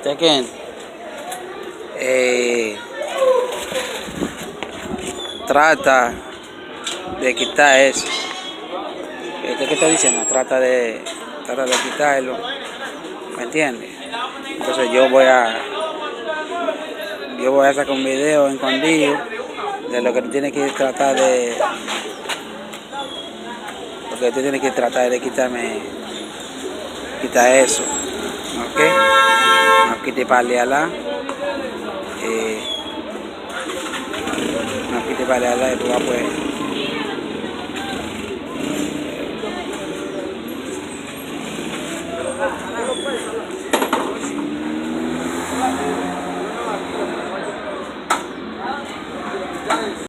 Tekken, trata de quitar eso. ¿Qué está diciendo? Trata de quitarlo. ¿Me entiendes? Entonces yo voy a sacar un video escondido de lo que tú tienes que tratar de. Lo que tú tienes que tratar de quitar eso. ¿Ok? No quite paliala. No quite paliala y tú vas pues.